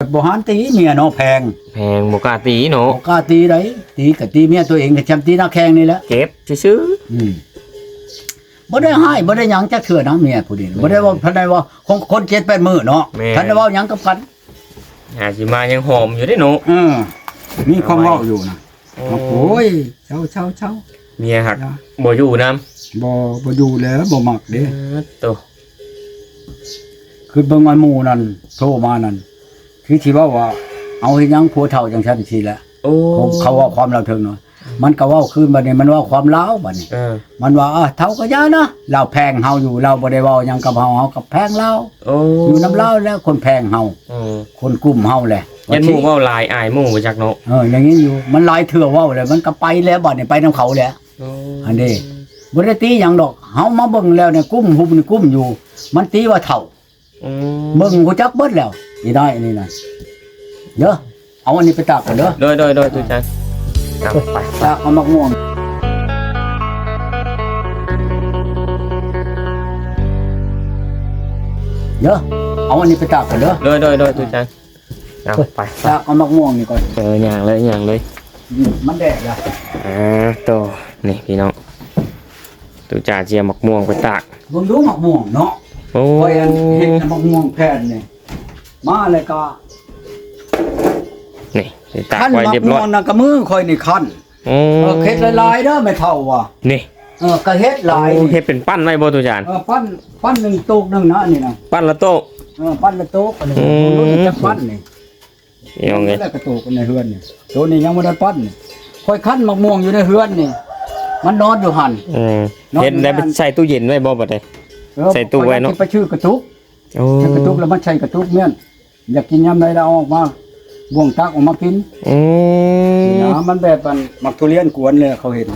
บ่หันตีเมียเนาะแพงบ่กล้าตีเนาะบ่กล้าตีได้ตีก็ตีเมียตัวเองก็แชมตีหน้าแข้งนี่แหละเก็บซื่อบ่ได้ให้บ่ได้หยังจักเทื่อนะเมียผู้นี้บ่ได้ว่าท่านใดว่าคน7-8มื้อเนาะท่านได้เว้าหยังกับกันสิมายังหอมอยู่ได้เนาะมีความเว้าอยู่นะโอ้ยเช้าเมียหักบ่อยู่นำบ่อยู่แล้วบ่มักเด้โตคือเบิ่งอันหมู่นั่นโทรมานั่นคือสิว่าเอาเฮ็ดหยังผัวเฒ่าจังซั่นสิแหละเขาว่าความเราถึงเนาะมันก็เว้าคืนบัดนี้มันว่าความลาวบัดนี้มันว่าเฒ่าก็ย่านะเราแพงเฮาอยู่เราบ่ได้เว้าหยังกับเฮากับแพงเราอยู่นำเราแล้วคนแพงเฮาคนกลุ่มเฮาแหละยันหมู่เว้าหลายอายหมู่บ่จักเนาะอย่างนี้อยู่มันหลายเทื่อเว้าแล้วมันก็ไปแล้วบัดนี้ไปนำเขาแล้วอันนี้บ่ได้ตีหยังดอกเฮามาเบิ่งแล้วเนี่ยกุ้มหุบนี่กุ้มอยู่มันตีว่าเฒ่าเบิ่งกูจักเบิดแล้วอีได้นี่น่ะเด้อเอาอันนี้ไปตากก่อนเด้อโดยตุจันไปตากเอามะม่วงเด้อเอาอันนี้ไปตากก่อนเด้อโดยตุจันไปตากเอามะม่วงนี่ก่อนอย่างเลยมันแดดล่ะโตนี่พี่น้องตุจ่าเจียมะม่วงไปตากเบิ่งดูมะม่วงเนาะโอ้ยเห็นมะม่วงแผ่นนี่มาเลยก็นี่ตากไว้เรียบร้อยคั้นมะม่วงน่ะก็มือค่อยนี่คั้นเฮ็ดหลายๆเด้อไม่เท่าว่ะนี่ก็เฮ็ดหลายเฮ็ดเป็นปั้นไว้บ่ตุจานปั้น1โต๊ะนึงนะนี่นะปั้นละโต๊ะปั้นละโต๊ะอันนี้รู้จักปั้นนี่ยังไงแล้วก็โต๊ะในเฮือนนี่โต๊ะนี้ยังบ่ได้ปั้นนี่ค่อยคั้นมะม่วงอยู่ในเฮือนนี่มันนอนอยู่หั่นเฮ็ดได้ใส่ตู้เย็นไว้บ่บัดนี้ใส่ตู้ไว้เนาะไปชื่อกระตุกกระตุกแล้วมันใช้กระตุกเมี่ยนอยากกินยามใดเราออกมาบ่วงตักออกมากินนะมันแบบมักทุเรียนกวนเลยเขาเห็น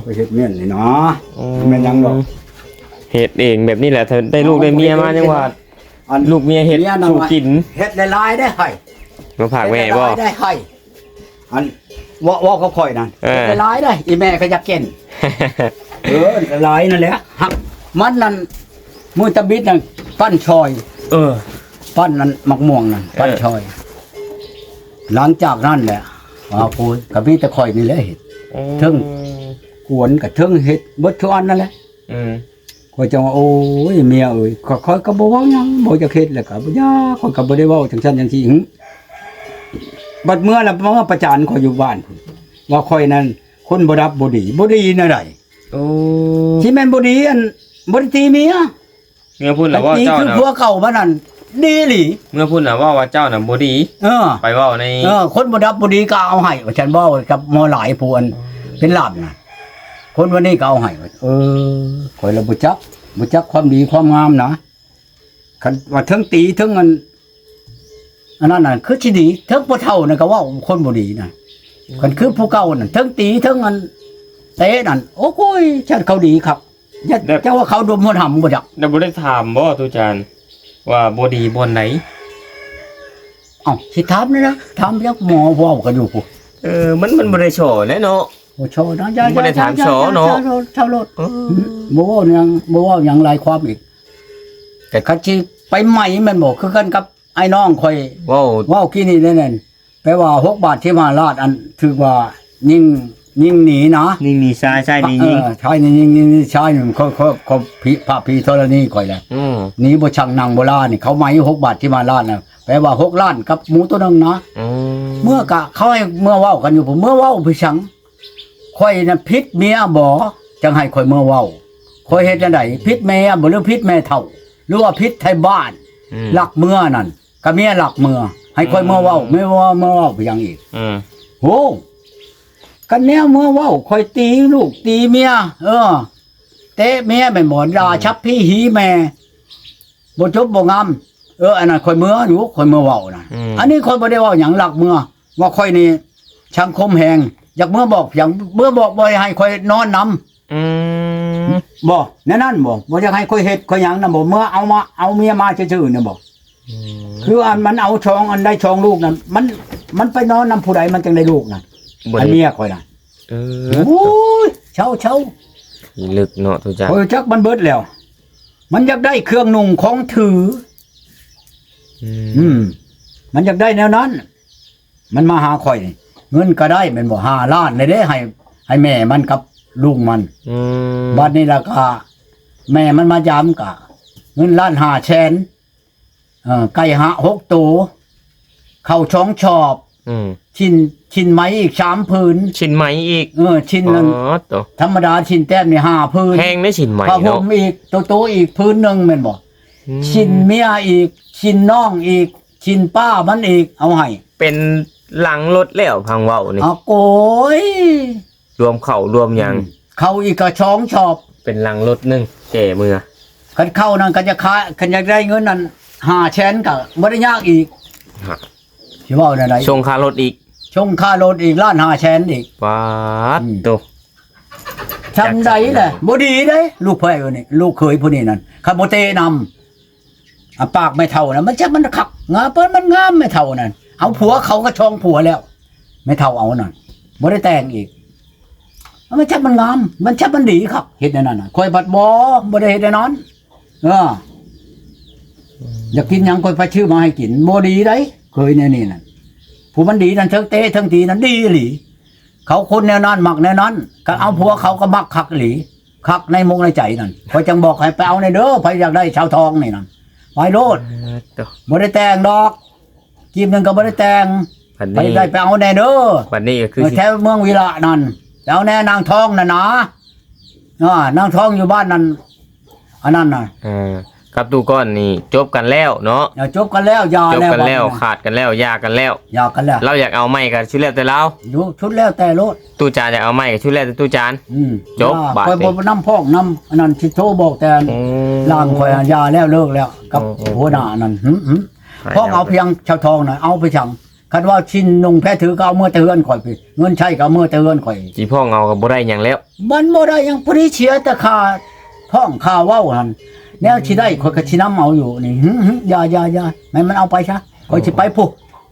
เขาเห็ดเมี่ยนนี่เนาะแม่นยังดอกเฮ็ดเองแบบนี้แหละได้ลูกได้เมียมาจังว่าลูกเมียเฮ็ดสู่กินเฮ็ดหลายๆได้ให้มาฝากแม่บ่ได้ให้อันว่าเขาค่อยนั่นหลายได้อีแม่ก็อยากกินหลายนั่นแหละหักมันนั่นมือตะบิดนั่นปั้นชอยปั้นนั่นมะม่วงนั่นปั้นชอยหลังจากนั้นแหละปูกับพี่ตะคอยนี่แหละเห็ดทึ่งกวนกับทึ่งเห็ดเบิดทุกอันนั่นแหละคอยจังว่าโอ้ยเมียเอ้ยคอยก็บ่เว้าหยังบ่จะเฮ็ดแล้วก็บ่ยาคอยก็บ่ได้เว้าจังซั่นจังซี่บัดเมื่อน่ะมาประจานคอยอยู่บ้านว่าคอยนั้นคนบ่รับบ่ดีแนวใดที่แม่นบ่ดีอันบ่ได้ตีเมียพูดแล้วว่าเจ้าน่ะคือผัวเก่ามานั่นดีหลีเมื่อพูดน่ะว่าเจ้าน่ะบ่ดีไปเว้าในคนบ่รับบ่ดีก็เอาให้ว่าฉันเว้ากับหมอหลายผู้อันเป็นลาบน่ะคนวันนี้ก็เอาให้ข่อยละบ่จักความดีความงามนะคันว่าทั้งตีทั้งอันนั้นน่ะคือสิดีทั้งผู้เฒ่าน่ะก็เว้าคนบ่ดีน่ะคันคือผู้เก่าน่ะทั้งตีทั้งอันเตะนั่นโอ้ยฉันเขาดีครับเจ้าว่าเขาดมหัวหำบ่จักบ่ได้ถามบ่ตุจานว่าบ่ดีบ่ไหนสิถามเลยนะถามจักหมอเว้ากันอยู่พุมันบ่ได้โชว์แน่เนาะบ่โชว์นะบ่ได้ถามโชว์เนาะชาวโลดบ่เว้าหยังหลายความอีกแต่คันสิไปใหม่แม่นบ่คือกันกับไอ้น้องข่อยเว้ากี้นี่นั่นแปลว่า6 บาทที่มาลาดอันถือว่ายิ่งหนีนะยิ่งหนีชายนี่ยิ่งชายนี่ยิ่งชายนึงเขาพระพีธรณีข่อยแหละหนีบ่ช่างนางโบราณนี่เขาหมาย6 บาทที่มาลาดน่ะแปลว่า6 ล้านกับหมูตัวนึงนะเมื่อกะเขาให้เมื่อเว้ากันอยู่ผมเมื่อเว้าพี่ชังข่อยน่ะพิษเมียบ่จังให้ข่อยเมื่อเว้าข่อยเฮ็ดจังได๋พิษแม่บ่หรือพิษแม่เฒ่าหรือว่าพิษไทยบ้านลักเมื่อนั่นก็เมียลักเมื่อให้ข่อยเมื่อเว้าไม่ว่าเมื่อเว้าพี่ชังอีกโหกันแนวเมื่อเว้าข่อยตีลูกตีเมียเตะเมียแม่นบ่ด่าชับพี่หีแม่บ่จบบ่งามอันนั้นข่อยเมื่ออยู่ข่อยเมื่อเว้าน่ะอันนี้ข่อยบ่ได้เว้าหยังลักเมื่อว่าข่อยนี่ชังคมแหงอยากเมื่อบอกอย่างเมื่อบอกบ่ให้ข่อยนอนนำบ่แน่นั่นบ่อยากให้ข่อยเฮ็ดข่อยหยังนำบ่เมื่อเอาเมียมาซื่อๆน่ะบ่คืออันมันเอาช่องอันได้ช่องลูกนั่นมันไปนอนนำผู้ใดมันจังได้ลูกน่ะอันเมียข่อยน่ะโอ้ยเช้าลึกเนาะทุกจ้าจักมันเบิดแล้วมันอยากได้เครื่องนุ่งของถือ มันอยากได้แนวนั้น มันมาหาข่อยนี่เงินก็ได้แม่นบ่5 ล้านเลยเด้ให้แม่มันกับลุงมันบัดนี้ล่ะก็แม่มันมายามก็เงินล้าน5แสนไก่6ตัวเข้าช่องชอบชิ้นไม้อีก3พื้นชิ้นไหมอีกชิ้นนึงธรรมดาชิ้นแต้มนี่5พื้นแพงได้ชิ้นไหมผ้าห่มอีกโตๆอีกพื้นนึงแม่นบ่ชิ้นเมียอีกชิ้นน้องอีกชิ้นป้ามันอีกเอาให้เป็นหลังรถแล้วพังเว้านี่โอ้ยรวมเข้ารวมหยังเข้าอีกก็ช่องชอบเป็นหลังรถนึงแก่มือคันเข้านั่นก็จะค้าคันอยากได้เงินนั่น5แสนก็บ่ได้ยากอีกสิเว้าได้ไดส่งค่ารถอีกส่งค่ารถอีกล้าน5แสนอีกปาดโตจำได้แหละบ่ดีเด้ลูกเผยนี่ลูกเคยผู้นี้นั่นคันบ่เตนำปากไม่เท่านะมันจะมันคักงาเปิ้นมันงามไม่เท่านั่นเอาผัวเขาก็ช่องผัวแล้วไม่เท่าเอานั่นบ่ได้แต่งอีกมันชับมันงามมันชับมันดีครับเฮ็ดในนั้นน่ะคอยบัดบ่ได้เฮ็ดในนั้นอยากกินหยังคอยไปชื่อมาให้กินบ่ดีได้เคยแนวนี้นั่นผู้มันดีนั่นเทิงเตะเทิงทีนั่นดีอีหลีเขาคนแนวนั้นมักแนวนั้นก็เอาผัวเขาก็มักคักอีหลีคักในมุกในใจนั่นคอยจังบอกให้ไปเอาในเด้อไปอยากได้ชาวทองนี่นั่นไปโลดบ่ได้แต่งดอกกีบนึงก็บ่ได้แต่งไปได้ไปเอาแน่เด้อวันนี้ก็คือแถวเมืองวิระนั่นแล้วแน่นางทองน่ะนะนางทองอยู่บ้านนั่นอันนั้นน่ะกับตูก้อนนี่จบกันแล้วเนาะจบกันแล้วยาแล้วจบกันแล้วขาดกันแล้วยากันแล้วเราอยากเอาไม้กันชุดแล้วแต่เราชุดแล้วแต่รถตู้จานอยากเอาไม้กับชุดแล้วแต่ตู้จานจบบาดคอยบ่น้ำพอกน้ำอันนั้นสิโทรบอกแต่ล่างคอยยาแล้วเลิกแล้วกับหัวหน้านั่นพอกเอาเพียงชาวทองน่ะเอาไปสั่งคันว่าชิ้นนุ่งแพ้ถือก็เอาเมื่อเตือนข่อยไปเงินใช้ก็เอาเมื่อเตือนข่อยสิพ่อเอาก็บ่ได้หยังแล้วมันบ่ได้หยังพอดีเสียแต่ค่าท้องค่าเว้าหั่นแนวสิได้ข่อยก็สินำเอาอยู่นี่อย่าให้มันเอาไปซะข่อยสิไปพุ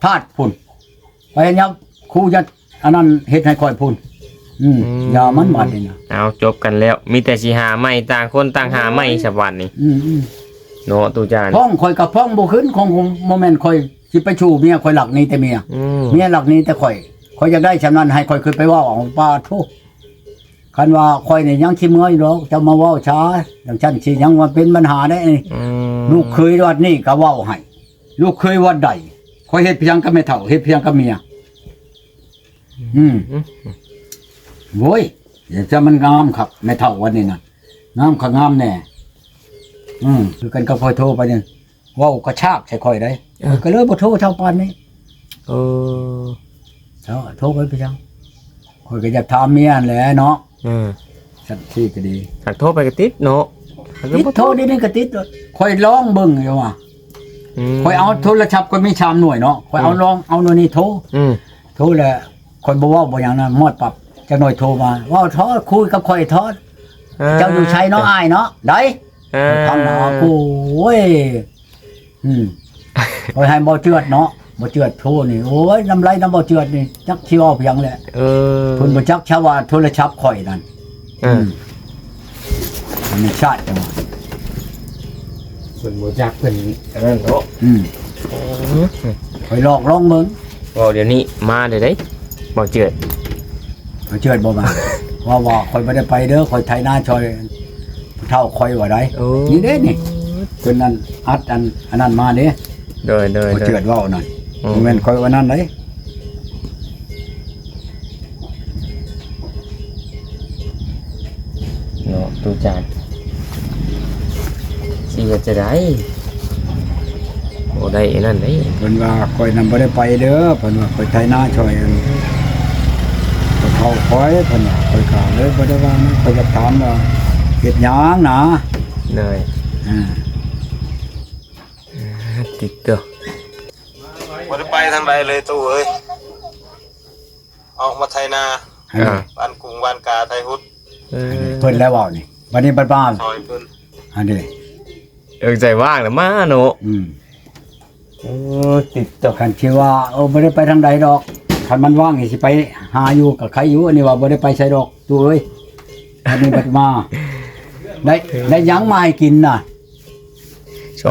ธาตุพุ่นไปยับครูยัดอันนั้นเฮ็ดให้ข่อยพุ่นอย่ามันบาดนี่นะเอาจบกันแล้วมีแต่สิหาไม้ต่างคนต่างหาไม้ฉบับนี้เนาะตู้จานพ้องข่อยกับพ้องบ่ขึ้นของโมเมนต์ข่อยสิไปชูเมียข่อยหลักนี้แต่เมียหลักนี้แต่ข่อยอยากได้ฉะนั้นให้ข่อยขึ้นไปเว้าเอาป้าทุกคันว่าข่อยนี่ยังสิเมื่อยดอกจะมาเว้าช้าอย่างฉันสิยังว่าเป็นปัญหาได้นี่ลูกเคยวัดนี่ก็เว้าให้ลูกเคยวัดใดข่อยเฮ็ดเพียงกับแม่เฒ่าเฮ็ดเพียงกับเมียโว้ยอยากจะมันงามครับแม่เฒ่าวันนี้น่ะงามก็งามแน่คือกันก็พอโทรไปนี่เว้ากระชากใส่ข่อยได้ก็เลยบ่โทรเท่าปานนี้โทรไปจังข่อยก็อยากถามเมียแหละเนาะสักทีก็ดีหักโทรไปก็ติดเนาะติดโทรนี่ก็ติดข่อยลองเบิ่งอยู่ว่าข่อยเอาโทรศัพท์ข่อยมีชามหน่วยเนาะข่อยเอาลองเอาหน่วยนี้โทรแล้วข่อยบ่เว้าบ่หยังนั้นมอดปรับจักหน่อยโทรมาเว้าทอดคุยกับข่อยทอดเจ้าอยู่ไสเนาะอ้ายเนาะได้ทำหน้าโอ้ยข่อยให้บ่เจือดเนาะบ่เจือดโทรนี่โอ้ยน้ำไหลน้ำบ่เจือดนี่จักสิเว้าเพียงแหละเพิ่นบ่จักชาวว่าโทรศัพท์ข่อยนั่นมันชาติจังเพิ่นบ่จักเพิ่นอันนั้นเนาะข่อยลองเบิ่งเดี๋ยวนี้มาได้บ่เจือดบ่มาว่าข่อยบ่ได้ไปเด้อข่อยไถนาช่อยเท่าข่อยว่าได้นี่เด้นี่เพิ่นนั่นอัดอันนั้นมาเด้โดยเจือดว่านั่นแม่นข่อยว่านั่นเด้เนาะตู้จานสิจะได้บ่ได้นั่นเด้เพิ่นว่าข่อยนำบ่ได้ไปเด้อเพิ่นว่าข่อยไถนาช่อยเขาข่อยเพิ่นว่าข่อยก็เลยบ่ได้ว่านะข่อยจะถามว่าเฮ็ดหยังนะเลยติดตัวบ่ได้ไปทางใดเลยตู้เอ้ยออกมาไถนาบ้านกุ้งบ้านกาไทหุดเพิ่นแล้วเว้านี่บัดนี้บ้านซอยเพิ่นอันนี้ใจว่างแล้วมาเนาะติดต่อกันที่ว่าบ่ได้ไปทางใดดอกคันมันว่างสิไปหาอยู่กับใครอยู่อันนี้ว่าบ่ได้ไปไสดอกตู้เอ้ยอันนี้บัดมาได้หยังมาให้กินน่ะ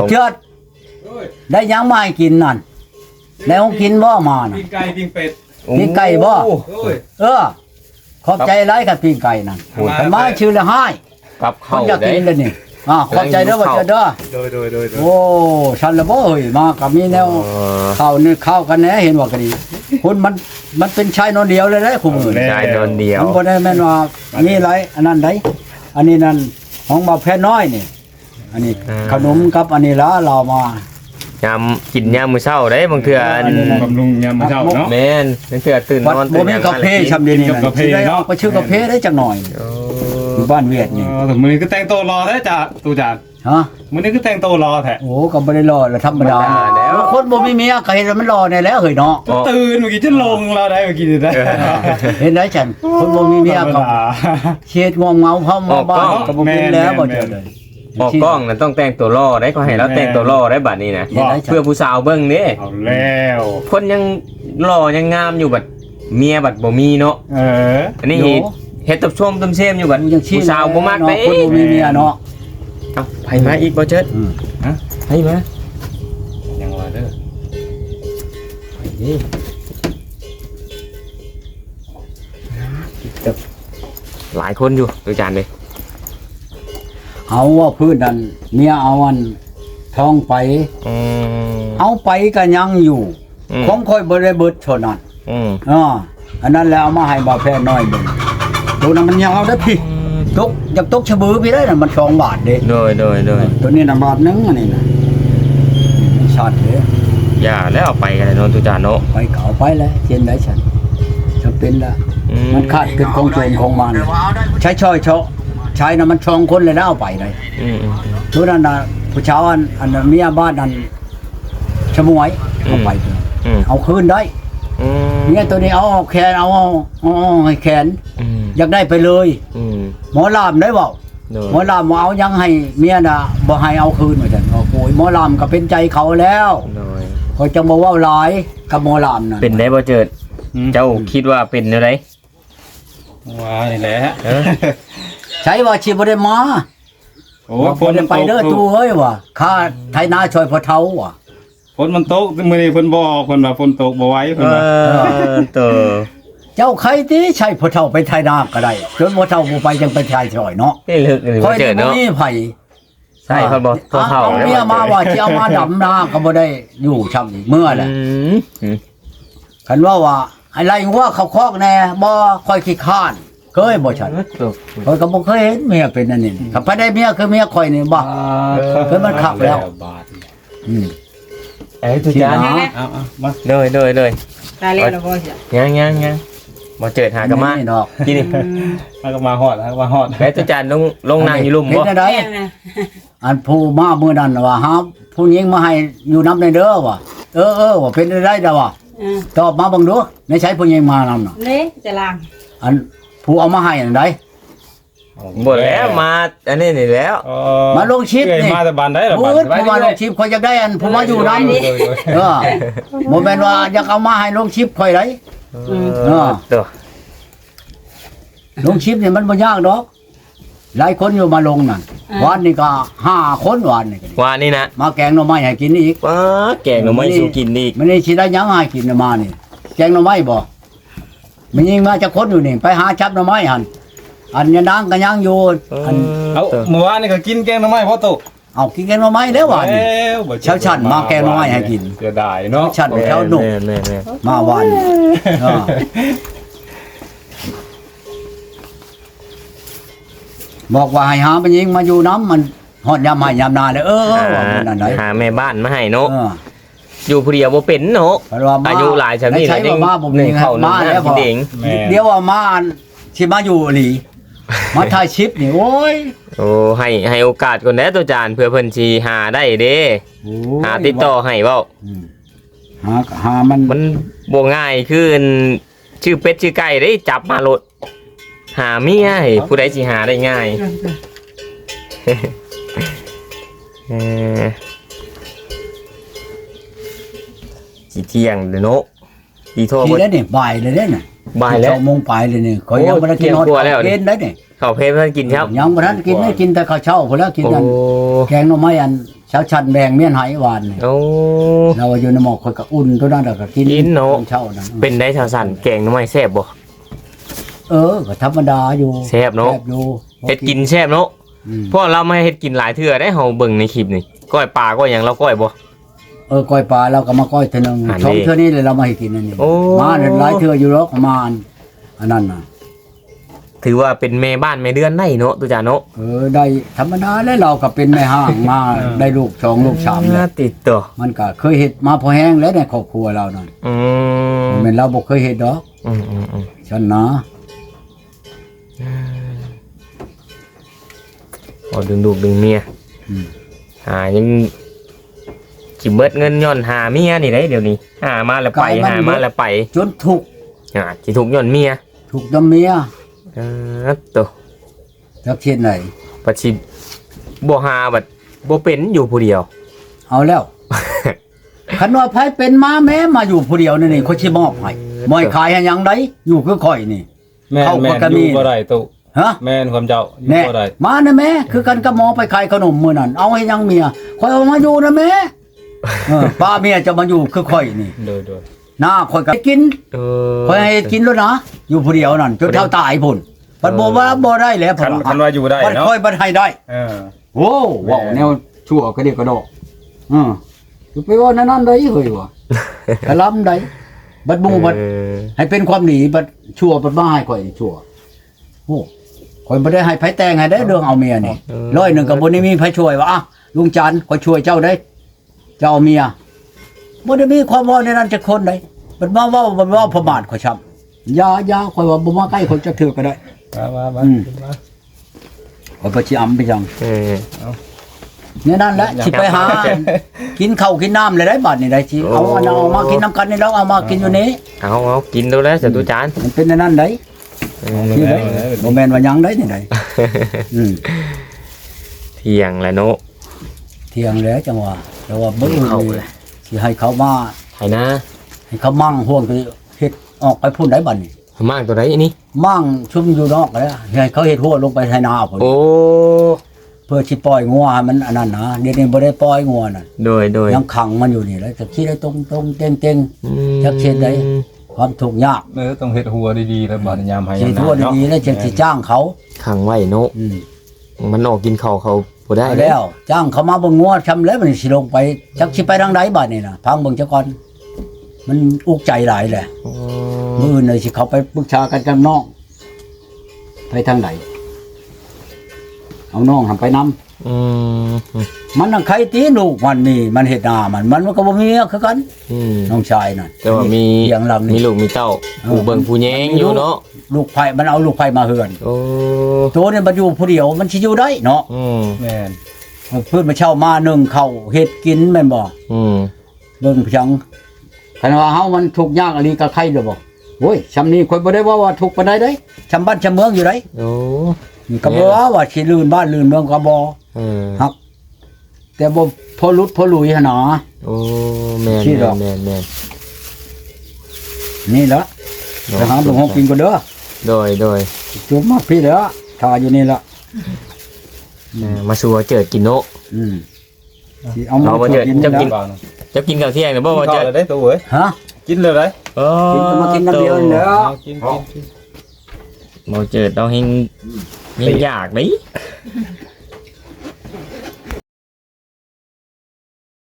เจิดได้หยังมาให้กินนั่น ในห้องกินบ่มาน่ะ ปิ้งไก่ปิ้งเป็ด ปิ้งไก่บ่ โอ้ย ขอบใจหลายกับปิ้งไก่นั่น โอ้ย ไปมาชื่อละให้ กับ ค ข้าน ว อยาก ได้ กินเลยนี่ขอบใจเด้อบ่เจ้าเด้อ โดย โอ้ฉันละบ่เฮ้ยมาก็มีแนวข้าวนี่ข้าวกันแหน่เห็นว่าก็ดีคุณมันเป็นชายนอนเดียวเลยได้คุมื้อ ชายโดนเดียว มันบ่ได้แม่นว่ามีหลายอันนั้นได้อันนี้นั่นของบ่าวแพ้น้อยนี่อันนี้ขนมกับอันนี้ละเรามาย ำกินยามมื้อเช้าได้บางเทื่ออัน บำรุงยามมื้อเช้าเนาะ แม่นบางเทื่อตื่นน วัด อน บ่ ตื่น มี ยาม กาแฟชำเดียวนี่ กาแฟ สิได้ เนาะ เอาไปชื่อกาแฟได้จักหน่อย โอ้ อยู่บ้านเวียดนี่ แต่มื้อนี้ก็แต่งตัวรอแท้จ้ะตู่จาน ฮะ มื้อนี้ก็แต่งตัวรอแท้ โอ้ก็บ่ได้รอแล้วธรรมดาคนบ่มีเมียก็เห็นว่ามันรอได้แล้วเฮ้ยเนาะ ตื่นเมื่อกี้จะลงเราได้เมื่อกี้นี่ได้ เห็นได้ฉันคนบ่มีเมียก็เช็ดงอมเงาเฮามาบ้านก็บ่เป็นแล้วบ่เจอเลย ออกกล้องนั่นต้องแต่งตัวล่อได้เขาให้เราแต่งตัวล่อได้บัดนี้นะ เห็นได้ฉัน เพื่อผู้สาวเบิ่งเด้ เอาแล้ว คนยังหล่อยังงามอยู่บัดเมียบัดบ่มีเนาะ อันนี้เฮ็ดตับช่วมตำเซมอยู่บัด ยังชี้ ผู้สาวบ่มักได้ คนบ่มีเมียเนาะ เอ้าไผมาอีกบ่เจิด ฮะ ไผมา ยังว่าเด้อ นี่หลายคนอยู่ตัวจานเลย เอาว่าพื้นนั่นเมียเอาอันท้องไป อืม เอาไปก็ยังอยู่ ของค่อยบ่ได้เบิดเท่านั้น อืม อันนั้นแล้วเอามาให้บ่าวแพทย์น้อยเบิ่งดูนั้นมันยาวเด้อพี่ตกอยากตกชะบือพี่ได้น่ะมัน2 บาทเด้ โดย ตัวนี้น่ะบาทนึงอันนี้น่ะชัดเด้ อย่าแล้วเอาไปกันเลยเนาะตัวจานเนาะ ไปเก่าไปแล้วเจนได้ฉันจำเป็นแล้ว อื มันขาดเกินของโจรของมันใช้ช่อยเชาะใช้น่ะมันชองคนเลยแล้วเอาไปได้ อืม ตัวนั้นน่ะผู้ชาวอันนั้นเมียบ้านนั้นชะมวยเอาไปเถอะ อืม เอาคืนได้ อืม เนี่ยตัวนี้เอาแขนเอาให้แขน อืม อยากได้ไปเลย อืม หมอลามได้บอก โดย หมอลามเอายังให้เมียน่ะบ่ให้เอาคืนเหมือนกันโอ้โหหมอลามก็เป็นใจเขาแล้ว โดย เขาจะมาว่าหลายกับหมอลามน่ะ เป็นได้บ่เจิด เจ้าคิดว่าเป็นอะไร ว่านี่แหละ เออ ใช้ว่าชีบ่ได้มา โอ้ ว่า ฝ บ่ น ได้ไปเด้อตู้เอ้ยว่ะข้าไทยนาช่วยพ่อเฒ่าว่ะ ฝนมันตกมื้อนี้เพิ่นบอกเพิ่นว่าฝนตกบ่ไหวเพิ่นว่า ตัว เจ้าใครติใช่พ่อเฒ่าไปไทยนาก็ได้จนพ่อเฒ่าบ่ไปยังไปไทยช่วยเนาะ นี่ลึกเลย ค่ บ่ อย เจิ ได้ ด บ่ เนาะ มีไผ ใช่เขาบอกตัวเฒ่า เอา แล้ว เมียมาว่าสิเอามาดำนาก็บ่ได้อยู่ช่ำอีกเมื่อแหละ อืม คันว่าอะไรว่าเขาคอกแน่บ่ค่อยขี้ข้านเคยบ่ฉันข้อยก็บ่เคยเห็นเมียเป็นอันนี้ถ้าไปได้เมียคือเมียข่อยนี่บ่เคยมันขับแล้ว บาท อืม เอ้ยตัวจาน เอามา เลย ตายแล้วเราก็จะ ยังบ่เจิดหากะมา นี่ดอก กินนี่ แล้วก็มาฮอดแล้วก็มาฮอด แล้วตัวจานลงนั่งอยู่ลุ่ม เห็ บ่ นได้ แม่นะ อันผู้มามื้อนั้นว่าฮะผู้หญิงมาให้อยู่นํในเด้อว่ะว่าเป็นได้ดอกว่ะตอบมาเบิ่งดูในใช้ผู้หญิงมานำน่ะ เละจะล้าง อันผู้เอามาให้อันใด บ่แล้วมาอันนี้นี่แล้ว มาลงชิปนี่ มาแต่บ้านได้หรอ ผู้ บ้าน อื่นผู้มาลงชิปข่อยอยากได้อันผู้มาอยู่นํบ่แม่นว่าอยากเอามาให้ลงชิปข่อยได้ ตัว ลงชิปนี่มันบ่ยากดอกหลายคนอยู่มาลงนั่นวันนี้ก็5คนวันนี้ก็ดี ว่านี่นะ มาแกงหน่อไม้ให้กินอีก ว้าแกงหน่อไม้สู้กินอีก มันนี่สิได้หยังให้กินน่ะมานี่แกงหน่อไม้บ่มันยิงมาจะคนอยู่นี่ไปหาจับหน่อไม้หั่นอันยะนางก็ยังอยู่อัน เอาเมื่อวานนี่ก็กินแกงหน่อไม้พ่อตุ เอากินแกงหน่อไม้แล้ววันนี้ บ่ เช้าฉันมาแกงหน่อไม้ให้กิน เสียดายเนาะ ฉันเช้าหนุก แม่ มาวันบอกว่าให้หามันยิงมาอยู่น้ำมันฮอดยามให้ยามนาเลยว่ามันนั่นได้ หาแม่บ้านมาให้เนาะ เออ อยู่ผู้เดียวบ่เป็นเนาะ เพราะว่ามา อายุหลายชำนี้ ใช้ว่ามาบ่มี หนึ่งเข้า มาแล้ว กินเอง แม่ เดี๋ยวว่ามาสิมาอยู่อีหลีมาถ่ายชิปนี่โอ้ย โอ้ให้โอกาสก่อนแหน่ตัวจานเพื่อเพิ่นสิหาได้เด้หาติดต่อให้เว้า หามัน มันบ่ง่ายคือชื่อเป็ดชื่อไก่ได้จับมาโลดหาเมียให้ผู้ใดสิหาได้ง่ายเออสิเที่ยงเด้อเนาะดีโทร ที บ่ แล้วนี่บ่ายเลยเด้น่ะ บ่ายแล้ว 2 โมงปลายเลยนี่ข่อยยังบ่ได้กิน โอ้ ฮอด เที่ยงกว่าแล้วนี่ เย็นได้นี่ ข้าวเพลเพิ่นกินครับ ยังบ่ทันกินได้กินแต่ข้าวเช้าพุ่นแล้วกิน โอ้ นั่นแกงหน่อไม้อัน เช้าชันแบ่งเมียนไหหวานนี่ โอ้ เราอยู่ในหมอกคนก็อุ่นตัวนั้นแล้วก็กิน กินเนาะ ตอเช้านั้น เป็นได้ชาวสันแกงหน้ำไม้แซ่บบ่ ก็ธรรมดาอยู่ แซ่บเนาะ อยู่ เฮ็ดกินแซ่บเนาะ อืม เพราะเราไม่เฮ็ดกินหลายเทื่อได้เฮาเบิ่งในคลิปนี่ก้อยปลาก้อยหยังเราก้อยบ่ ก้อยปลาเราก็มาก้อยเทื่อนึง อันนี้ สองเทื่อนี้เลยเรามาให้กินอันนี้ โอ้ มาเนี่ยหลายเทื่ออยู่หรอกประมาณอันนั้นน่ะ ถือว่าเป็นแม่บ้านแม่เดือนได้เนาะตุจาเนาะ ได้ธรรมดาแล้วเราก็เป็นแม่ห้างมาได้ลูก2ลูก3แล้ว ติดตัว มันก็เคยเฮ็ดมาพอแห้งแล้วในครอบครัวเรานั่น อืม แม่นเราบ่เคยเฮ็ดดอก อืมอืมอืม ฉันนะ เอาดึงลูกดึงเมีย อืม ยังสิเบิดเงินย้อนหาเมียนี่ได้เดี๋ยวนี้หามาแล้วไปหามาแล้วไป จนถูก สิถูกย้อนเมีย ถูกนํเมีย ตัว จักเช่นไหน ปัจฉิบ่หาบัดบ่เป็นอยู่ผู้เดียว เอาแล้ว คันว่าไผเป็นมาแม้มาอยู่ผู้เดียวนี่เขาสิมอบให้บ่ให้ขายให้หยังไดอยู่คือข่อยนี่ แม่น เข้า แม่ ป น ก อ ติ ยู่บ่ได้ตุ ฮะ แม่นความเจ้าอยู่ แน่ บ่ได้ มานะแม่คือกันกับหมอไปขายขนมมื้อนั้นเอาให้ยังเมียข่อยเอามาอยู่นะแม่ป้าเมียจะมาอยู่คือข่อยนี่ โดย หน้าข่อยก็กิน ข่อยให้กินแล้วนะอยู่ผู้เดียวนั่นจนเท่าตายพุ่นบัดบ่ว่าบ่ได้แล้ว คันว่าอยู่ได้ บัด เนาะ ค่อยบัดให้ได้ เออ โอ้ว้าวแนวชั่วก็เดียวกระดอกอยู่ไปว่านั่นได้เฮ้ยว่ะกะล้ำได้บัดหมู่บัดให้เป็นความดีบัดชั่วบัดมาให้ข่อยชั่วโอ้ข่อยบ่ได้ให้ไผแต่งให้ได้เรื่องเอาเมียนี่ร้อยหนึ่งก็บ่ได้มีไผช่วยว่าอ่ะลุงจันทร์ข่อยช่วยเจ้าได้เจ้าเอาเมียบ่ได้มีความว่าในนั้นจักคนใดบัดมาเว้าบัดว่าประมาทข่อยช้ำอย่าข่อยว่าบ่มาใกล้ข่อยจักเทื่อก็ได้ มา ข่อยบ่สิอำไปจัง เนี่ยนั่นแหละ อยาก สิไปหา กินข้าวกินน้ำเลยได้บัดนี่ได้สิเอาอันเอามากินน้ำกันนี่แล้วเอามากินอยู่นี้ เอากินดูแล้วจตุจาน มันเป็นอันนั่นได้ที่ได้บ่แม่นว่าหยังได้นี่ได้เที่ยงแล้วเนาะ เที่ยงแล้วจังหวะแต่ว่ามื้อ เข้า นี้ เลย สิให้เขามา ไถนา ให้เขามั่งห่วงคือเฮ็ดออกไปพุ่นได้บัดนี่ มากตัวไหนนี่ มั่งชุมอยู่นอกแล้วให้เขาเฮ็ดหัวลงไปไถนาพุ่น โอ้ เพื่อสิปล่อยงัวให้มันอันนั้นนะเดี๋ยวนี้บ่ได้ปล่อยงัวน่ะ โดย ยังขังมันอยู่นี่แล้วจะคิดได้ตรงๆเต็งๆจักเช่นใดความทุกข์ยาก ต้องเฮ็ดหัวดีๆแล้วบัดยามให้ สิทั่วดีๆแล้วจะสิจ้างเขา ขังไว้เนาะมันออกกินข้าวเขาบ่ได้ แล้วจ้างเขามาเบิ่งงัวชำแล้วมันสิลงไปจักสิไปทางใดบัดนี่น่ะพังเบิ่งซะก่อนมันอุกใจหลายแหละมื้ออื่นเลยสิเขาไปปรึกษากันกับน้องไปทางไหนเอาน้องหันไปนำมันน่ะใครตีลูกมันนี่มันเฮ็ดหน้ามันก็บ่มีเมียคือกันน้องชายน่ะ แต่ว่ามี เสียงหลัง มี นี่ ลูกมีเต้าผู้เบิ่งผู้แยงอยู่เนาะ ลูกไผมันเอาลูกไผมาเฮือน โอ้ ตัวนี่มันอยู่ผู้เดียวมันสิอยู่ได้เนาะ แม่น เพิ่นมาเช่ามานึ่งข้าวเฮ็ดกินแม่นบ่ เบิ่งเพียงคันว่าเฮามันทุกข์ยากอะไรก็ใครเด้อบ่โอ้ยชำนี้ข่อยบ่ได้ว่าทุกข์ปานใดเด้ชำบ้านชำเมืองอยู่ได โอ้ นี่ก็บ่ว่าสิลื่นบ้านลื่นเมืองก็บ่ฮักแต่บ่พอหลุดพอหลุยหั่นน่ะ โอ้แม่น ที่ดอก แม่น นี่ล่ะไปหาบ่งกินก็เด้อ โดย จุบมาพี่เด้อถ้าอยู่นี่ล่ะ มาสัวเจิดกินโน สิเอามา เอามาเถิด กิน จะกิน แล้ว จะกินข้าวเที่ยงหรือบ่ว่า กิน จะ ข้าวแล้วได้ตัวเว้ย ฮะ กินเลยได้ กินก็มากินน้ำเดียวนี่แหล้ว กิน บ่เจิดเราเฮงอยากไหม